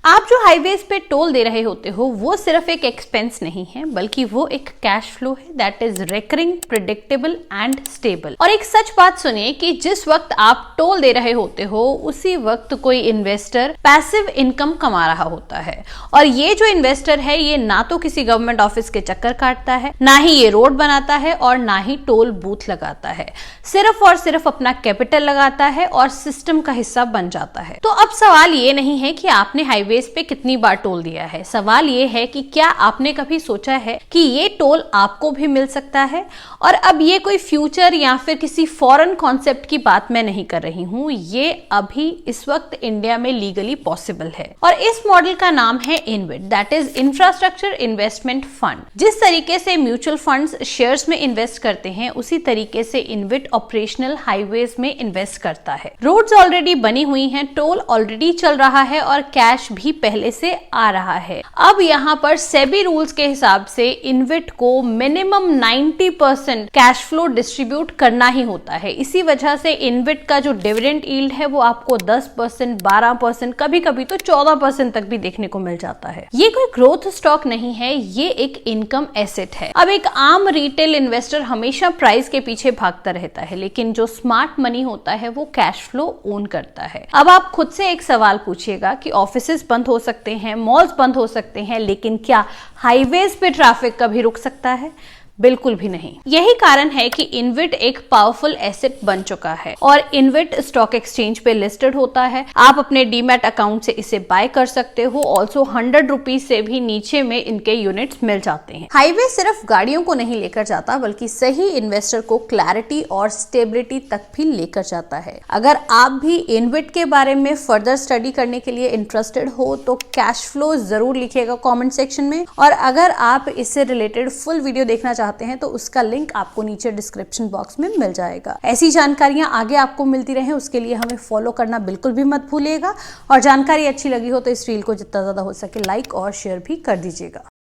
आप जो हाईवेज पे टोल दे रहे होते हो वो सिर्फ एक एक्सपेंस नहीं है, बल्कि वो एक कैश फ्लो है that is recurring, predictable and stable. और एक सच बात सुनिए कि जिस वक्त आप टोल दे रहे होते हो उसी वक्त कोई इन्वेस्टर पैसिव इनकम कमा रहा होता है। और ये जो इन्वेस्टर है ये ना तो किसी गवर्नमेंट ऑफिस के चक्कर काटता है, ना ही ये रोड बनाता है और ना ही टोल बूथ लगाता है, सिर्फ और सिर्फ अपना कैपिटल लगाता है और सिस्टम का हिस्सा बन जाता है। तो अब सवाल ये नहीं है कि आपने हाईवे पे कितनी बार टोल दिया है, सवाल ये है कि क्या आपने कभी सोचा है कि ये टोल आपको भी मिल सकता है। और अब ये कोई फ्यूचर या फिर किसी फॉरेन कॉन्सेप्ट की बात मैं नहीं कर रही हूं, ये अभी इस वक्त इंडिया में लीगली पॉसिबल है। और इस मॉडल का नाम है इनविट, that is infrastructure investment fund. जिस तरीके से म्यूचुअल फंड्स शेयर्स में इन्वेस्ट करते हैं उसी तरीके से इनविट ऑपरेशनल हाईवेज में इन्वेस्ट करता है। रोड्स ऑलरेडी बनी हुई हैं, टोल ऑलरेडी चल रहा है और कैश भी पहले से आ रहा है। अब यहाँ पर सेबी रूल्स के हिसाब से इनविट को मिनिमम 90% कैश फ्लो डिस्ट्रीब्यूट करना ही होता है। इसी वजह से इनविट का जो डिविडेंड यील्ड है वो आपको 10%, 12%, कभी कभी तो 14% तक भी देखने को मिल जाता है। ये कोई ग्रोथ स्टॉक नहीं है, ये एक इनकम एसेट है। अब एक आम रिटेल इन्वेस्टर हमेशा प्राइस के पीछे भागता रहता है, लेकिन जो स्मार्ट मनी होता है वो कैश फ्लो ओन करता है। अब आप खुद से एक सवाल पूछिएगा कि ऑफिसेस बंद हो सकते हैं, मॉल्स बंद हो सकते हैं, लेकिन क्या हाईवेज पे ट्रैफिक कभी रुक सकता है? बिल्कुल भी नहीं। यही कारण है कि इनविट एक पावरफुल एसेट बन चुका है और इनविट स्टॉक एक्सचेंज पे लिस्टेड होता है। आप अपने डीमैट अकाउंट से इसे बाय कर सकते हो। ऑल्सो 100 रुपीज से भी नीचे में इनके यूनिट्स मिल जाते हैं। हाईवे सिर्फ गाड़ियों को नहीं लेकर जाता, बल्कि सही इन्वेस्टर को क्लैरिटी और स्टेबिलिटी तक भी लेकर जाता है। अगर आप भी इनविट के बारे में फर्दर स्टडी करने के लिए इंटरेस्टेड हो तो कैश फ्लो जरूर लिखिएगा कॉमेंट सेक्शन में। और अगर आप इससे रिलेटेड फुल वीडियो देखना चाहते हैं तो उसका लिंक आपको नीचे डिस्क्रिप्शन बॉक्स में मिल जाएगा। ऐसी जानकारियां आगे आपको मिलती रहे उसके लिए हमें फॉलो करना बिल्कुल भी मत भूलिएगा। और जानकारी अच्छी लगी हो तो इस रील को जितना ज्यादा हो सके लाइक और शेयर भी कर दीजिएगा।